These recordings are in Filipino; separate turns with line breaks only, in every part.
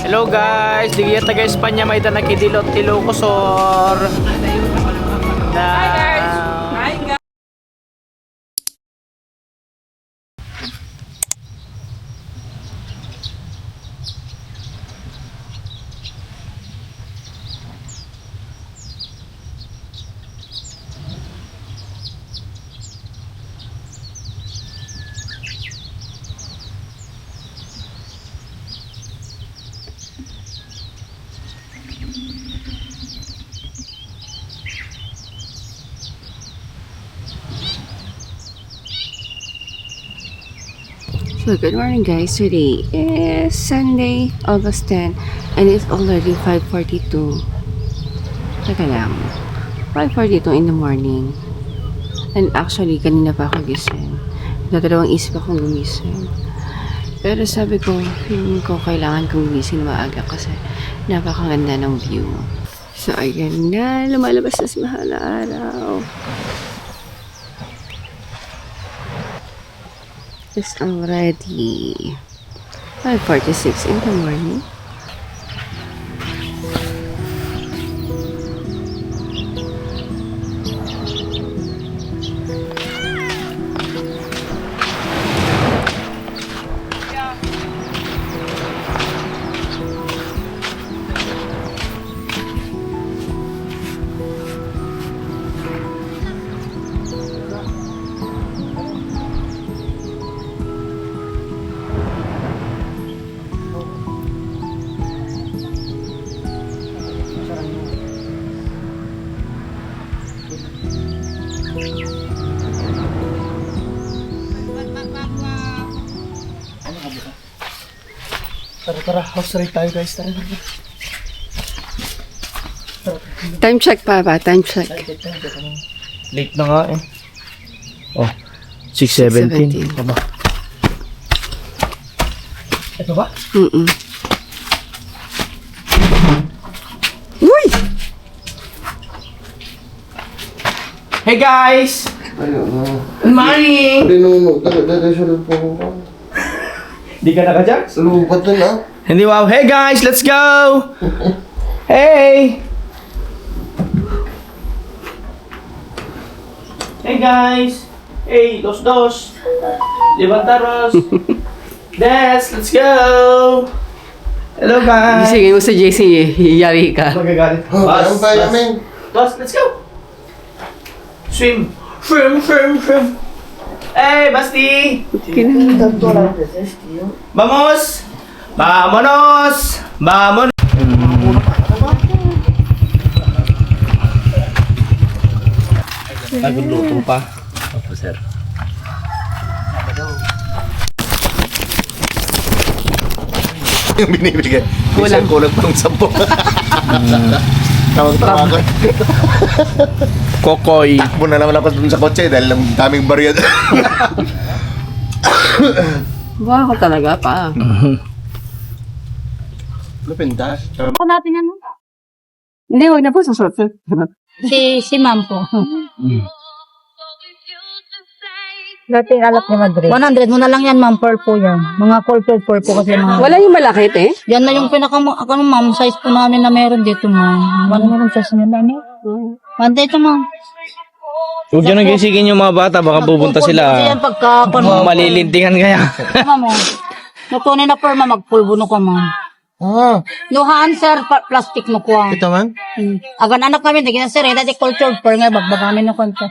Hello guys, di kita taga Espanya may tanang kidilot Ilocosor. Hi guys. Hi guys.
So good morning guys, today is Sunday, August 10 and it's already 5:42. Teka lang, 5:42 in the morning. And actually, kanina pa ako gising. Nadalawang isip akong gumising. Pero sabi ko, feeling ko kailangan kong gumising maaga kasi napakaganda ng view. So ayan na, lumalabas na sa mahal na araw. Is already 5:46 in the morning.
Tara, house ride tayo guys. Tara.
Time check pa ba? Time check.
Late na nga eh. Oh, 6:17. Aba. Ito ba?
Uy!
Hey guys! Good morning! Di ka nakajak?
Lupat na na.
Hindi wow. Hey guys, let's go! Hey! Hey guys! Hey, dos. Levantaros. Des, let's go! Hello guys!
Gisingin mo sa JC eh. Yari ka.
Magagalit.
Ang tayo namin.
Bus, let's go! Swim! Hey, Basti! Vamos! Vámonos! Vámonos! Nagluto pa. Opo, sir.
Yung binibigay.
Kulang.
Kulang pang 10. Tawag-tawagan.
Kokoy.
Takbo na naman ako dun sa kotse dahil ang daming barya.
Wow, ako talaga pa.
Lapintas.
Ako natin yan.
Hindi, huwag na po sa short.
Si ma'am po. Dati alak ni Madrid. 100 mo na lang yan, ma'am. Per po yan. Mga call po kasi mga.
Wala yung malaki eh.
Yan na yung ma'am, size po namin na meron dito, ma'am. Ano meron size nila, no? Banda ito, ma'am.
Huwag nyo nagisigin yung mga bata, baka pupunta
Kasi
sila.
yan pagka,
Malilintingan kaya.
ma'am, natunay na per, ma'am, magpulbo no ka, ma'am.
Ah,
Luhaan, sir, plastic no ko.
ito man.
Agan anak kami, hindi na sir, dati cultured per nga, bagbagamin no konta.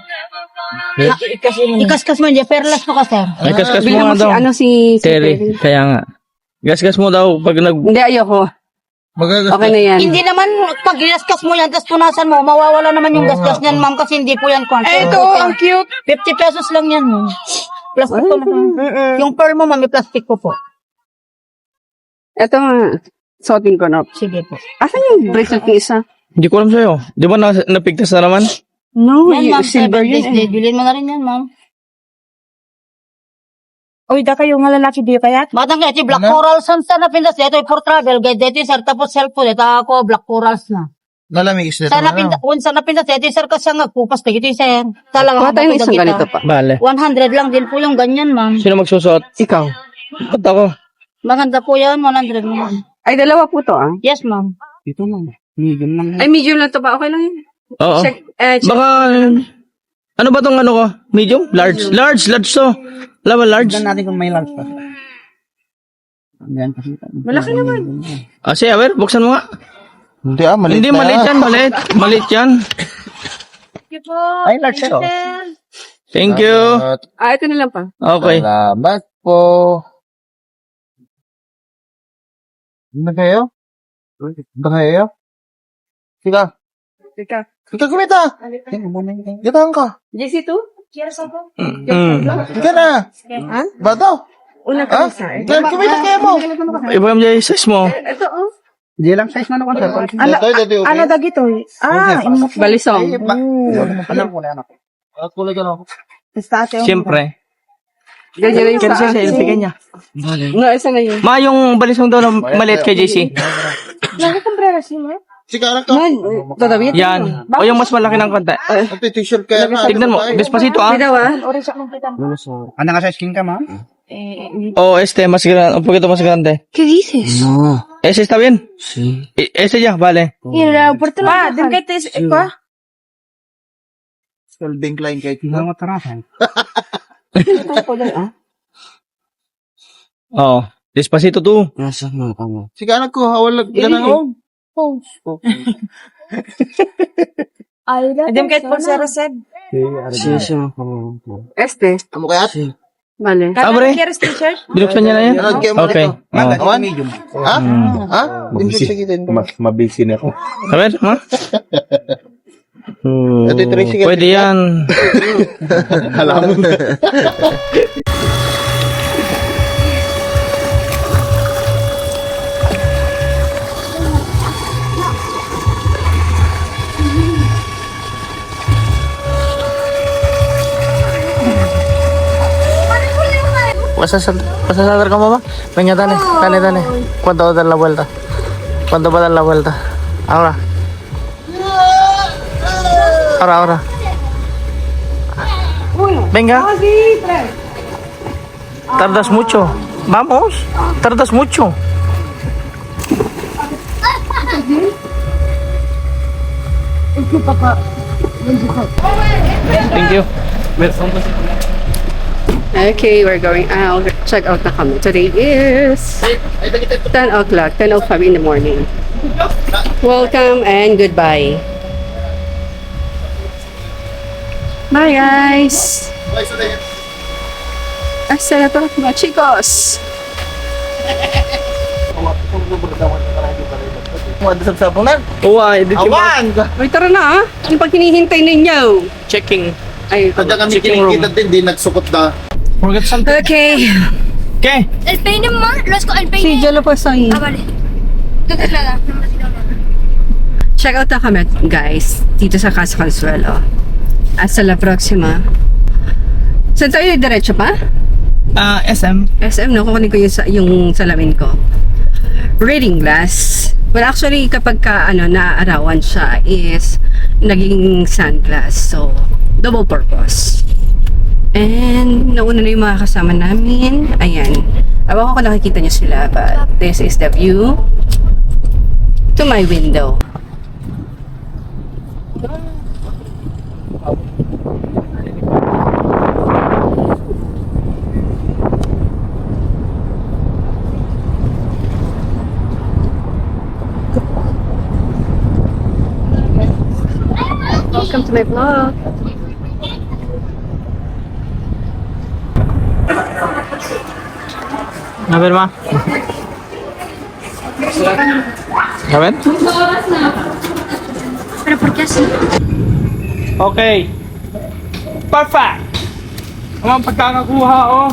Ikas-kas mo, perlas mo ka, sir.
Ay, kaskas mo
Bilhan
nga
mo si
daw.
ano si
Terry, kaya nga. Gasgas mo daw pag nag...
Hindi, ayoko. Okay na yan.
Hindi naman, pag ginaskas mo yan, tapos punasan mo, mawawala naman yung gasgas niyan, ma'am, kasi hindi po yan kwan.
Ito, ang cute.
50 pesos lang yan, ma'am. Plastic po na. Yung pearl mo, ma'am, may plastic po po.
Ito nga. Sotin ko na.
Sige po.
Asan yung bracelet ng isa?
Hindi ko alam sa'yo. Di ba napigtas na naman?
No,
Yan, ma'am,
silver yun eh.
Bilhin mo na rin yan, ma'am.
Uy, da kayo nga lalaki di kaya?
Batang kaya, black corals ang sir na pindas. Ito for travel, guide dito, sir, tapos cellphone, ito ako, black corals na.
Nalamig is
Sa napindas, kung sa napindas, ito, sir, kasi nga, pupas na gito, sir. Talaga,
Kuha tayo ng isang ganito pa.
Bale.
100 lang din po yung ganyan, ma'am.
Sino magsusot?
Ikaw.
Ba't ako?
Maganda po yan, 100 mo.
Ay, dalawa po to ah.
Yes, ma'am.
Dito lang. Medium lang.
Ay, medium lang to ba? Okay lang yun.
Oo.
Check, check.
Baka, ano ba tong ano ko? Medium? Large to. Wala ba large?
Tignan natin kung may large pa. Yan kasi.
Malaki naman.
Sige, buksan mo nga.
Hindi maliit
Hindi,
na.
maliit yan, maliit. Maliit yan.
Ay, large ito.
Thank you.
Ito na lang pa.
Okay.
Salamat po. Ano kayo? Ano kayo? Sika.
Teka.
Sika kumita. Gitahan ka.
JC2?
Sika na.
Ha?
Bato.
Una
Ha?
ka sa
Kumita kayo mo.
Iba yung size mo.
Ito oh.
Di lang size man ako.
Ano dagito?
Balisong.
Alam ko na yan ako.
Kulay ka na ako.
Pistate.
Siyempre.
Ganyan na yung
Kaya
sa
siya, ilpigan niya.
No, isa na yun.
Ma, yung balisong daw na maliit kay JC.
Lagi kombrero si mo.
Sika na ka.
Dadawit.
Yan. O yung mas malaki ng konti.
Ito t-shirt kaya na.
Tignan mo. Despacito ah.
Bitaw ah.
Orange akong kita.
Ano nga size king ka, ma'am?
O, mas grande. Un poquito más grande.
¿Qué dices?
¿Ese está bien? Sí. Ese ya, vale.
Pa, din kay tes ko.
Calvin Klein kahit
Hindi mo tarasan.
Oh, despacito tú.
Sika na ko. Hawal ganang ako.
Din kay pulsera sed.
Este.
Amo kaya?
Vale.
Abre.
¿Quieres t-shirt?
Binuksan niya na yan? Okay.
Manda,
Oh.
medium.
Ha? Ha? Mabisi na ako.
A ver, ma.
Ito yung tricycle.
Pwede yan.
Alam mo na.
Pasasar ka mo ba? Venga, dale. ¿Cuánto va a dar la vuelta? ¿Cuánto va a dar la vuelta? Ahora. Ahora. Venga. Tardas mucho. Vamos. Tardas mucho. Thank you.
Okay, we're going out. Check out na kami. Today is 10 o'clock, 10:05 in the morning. Welcome and goodbye. Bye guys! Hasta la próxima, chicos!
Uy,
Awan!
Uy, tara na ah! Ano pag hinihintay ninyo?
checking.
Ay,
Tanda kami kinikita din, di nagsukot na.
Forget something.
okay.
¿Qué?
El peine, mamá, el peine.
Sí, yo lo puedo ahí.
Ah, vale. Entonces nada, no me tiro nada.
Check out na kami, guys. Dito sa Casa Consuelo. Hasta la próxima. Saan tayo diretso pa?
SM.
SM, no? Kukunin ko yung salamin ko. Reading glass. Well, actually, kapag ka, naaarawan siya is naging sunglass. So, double purpose. And, nauna na yung mga kasama namin. Ayan. Awa ko kung nakikita niyo sila, but this is the view to my window. Welcome to my vlog.
A ver, ma. A ver.
Pero ¿por qué así?
Okay. Perfect. Ang pagkakakuha, oh.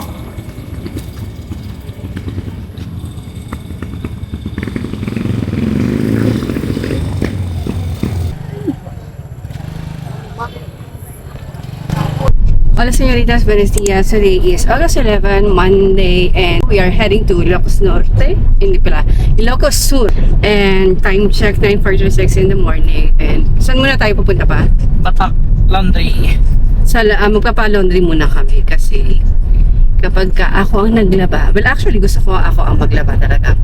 Hola señoritas, buenos días. Today is August 11, Monday, and we are heading to Ilocos Norte. Hindi pala, Ilocos Sur. And time check, 9:46 in the morning. And saan muna tayo pupunta pa?
Tatak Laundry.
Magpapa-laundry muna kami kasi kapag ka ako ang naglaba, well actually gusto ko ako ang maglaba talaga.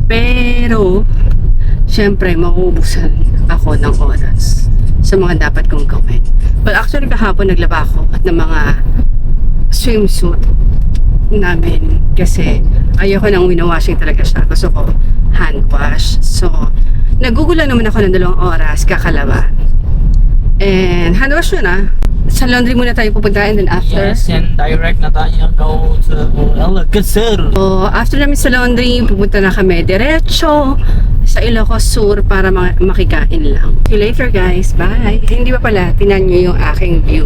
Pero So, syempre, mauubusan ako ng oras sa mga dapat kong gawin. Well, actually, kahapon naglaba ako ng mga swimsuit namin kasi ayoko nang winawashing talaga siya. Gusto ko hand wash. So, nagugulan naman ako ng 2 oras kakalaba. And hand wash yun sa laundry muna tayo pupunta and then after.
Yes, and direct na tayo go to Alcazar.
So, after namin sa laundry, pupunta na kami diretso sa Ilocos Sur para makikain lang. See you later guys. Bye! Hindi ba pala, tinan nyo yung aking view.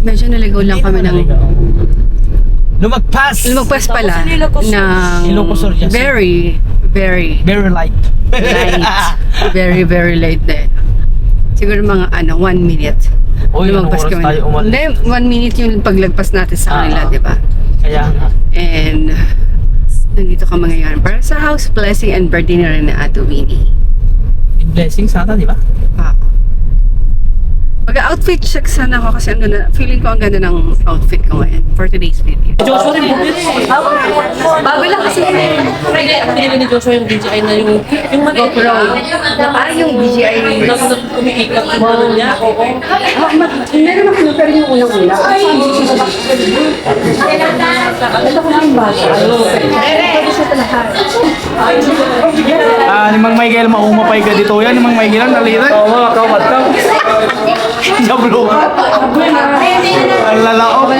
Medyo naligaw lang kami ng lumagpas pala ng
Ilocos Sur, yes.
very
light.
light. very light din. Siguro mga 1 minute.
Uy,
Lumagpas
anong oras
kami.
tayo umalis?
Hindi, 1 minute yung paglagpas natin sa kanila, di ba?
Kaya nga.
And nandito kami ngayon para sa house blessing and birthday na rin na Ate Winnie.
Blessing sana, di ba?
Mag-outfit check sana ako kasi ang ganda, feeling ko ang ganda ng outfit ko ngayon for today's video.
Joshua rin bumili.
Bago lang kasi
Pinili ni Joshua yung DJI na yung maliit
GoPro. Na parang yung DJI.
Kumiikot yung ano niya. Oo.
Meron ako pero yung unang-una. Ito ko lang ba?
Ni Mang Michael, maumapay ka dito yan. Ni Mang Michael, ang nalitan. Oo, mga kawat ka. Jablo. Ang lalao.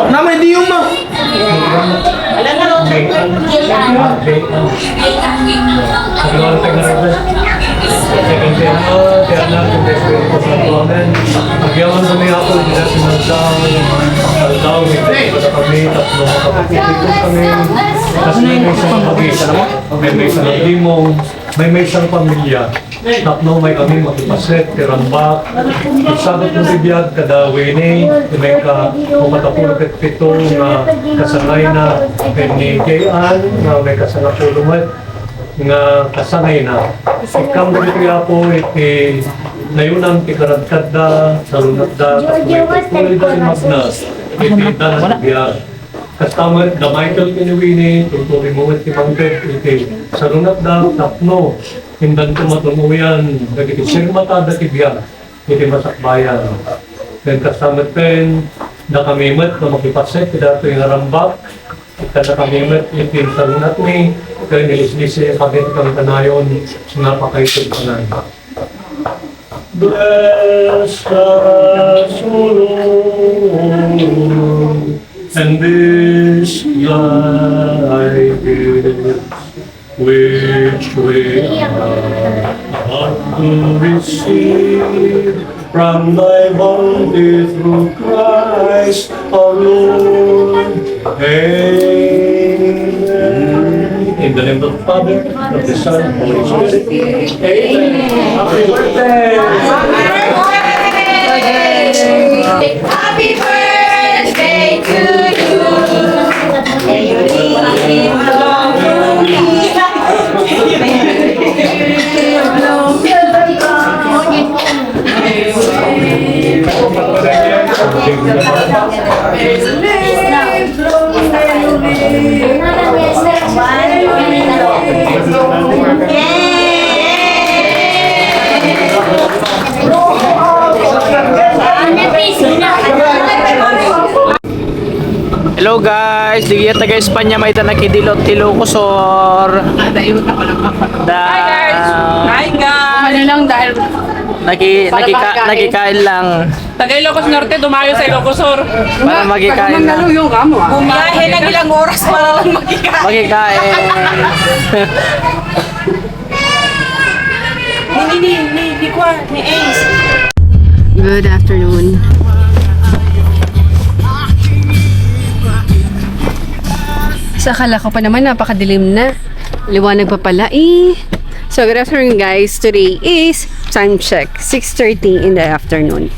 Nama di yung ma.
Agyawan kami ako, hindi na sinagdaw, pada kami, tatlo makapagpipikon kami, tapos may isang mag-isa naman, may isang limong, may isang pamilya, tatlo may kami makipaset, tirambak, isagot ng bibiyag, kada wini, may ka, kumatapulog at pito, nga kasangay na, ni Kayan, nga may kasangapulungan, nga kasangay na. Ikam na ito po, nayunang tikaradkad da, salunat da, may pagkulit da magna, ipita na biyag. Kastamad, da Michael Kinuwini, tutuloy mo at timangkit, salunat da, tapno, hindan tumatunuyan, nagkikisir mata da tibiyag, iti masakbayan. Then kastamad pen, da kamimat, na makipaset, dato yung harambak, ika na kamimat, iti salunat ni, kaya nilis-lisi kami kang kanayon, napakaitog kanan. Bless us, O Lord, and this thy gift, which we are about to receive from thy bounty through Christ our Lord. Amen. In the name of the Father, of the Son, and of the Holy Spirit. Amen. Happy birthday!
Happy birthday to you. May you live long and
Hello guys, di kita taga Espanya may tanakidilot Ilocosor.
Hi guys!
Ano lang dahil
Nakikain lang
Taga Ilocos Norte, dumayo sa Ilocos Sur.
para magikain lang.
yung kamo
Bumiyahe ng ilang oras para lang magkikain.
Magikain.
Ni Ace.
Good afternoon. So, akala ko pa naman napakadilim na. Liwanag pa pala eh. So, good afternoon guys. Today is time check. 6:30 in the afternoon.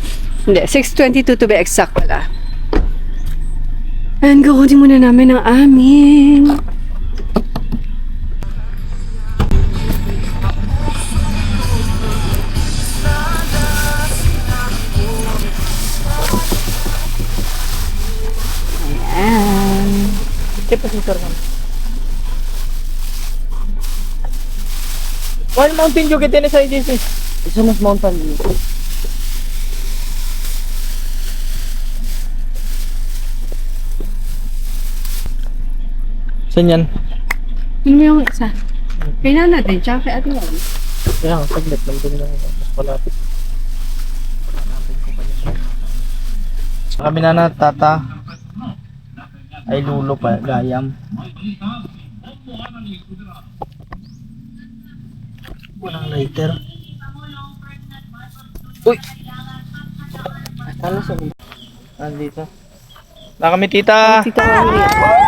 Hindi, 6:22 to be exact pala. And kukunin muna namin ang amin. Ayan.
One Mountain Dew kita sa agency.
Isa mas mountain view.
Saan yan?
Yun yung isa. Kailan natin, tsaka kay Ate Wally.
Kaya nga, saglit lang din lang. Mas malapit. Hanapin ko pa yan. Kami na tata. Ay lulo pa, gayam. Walang lighter. Uy! Ano sa nandito? Na kami tita!
Tita Wally.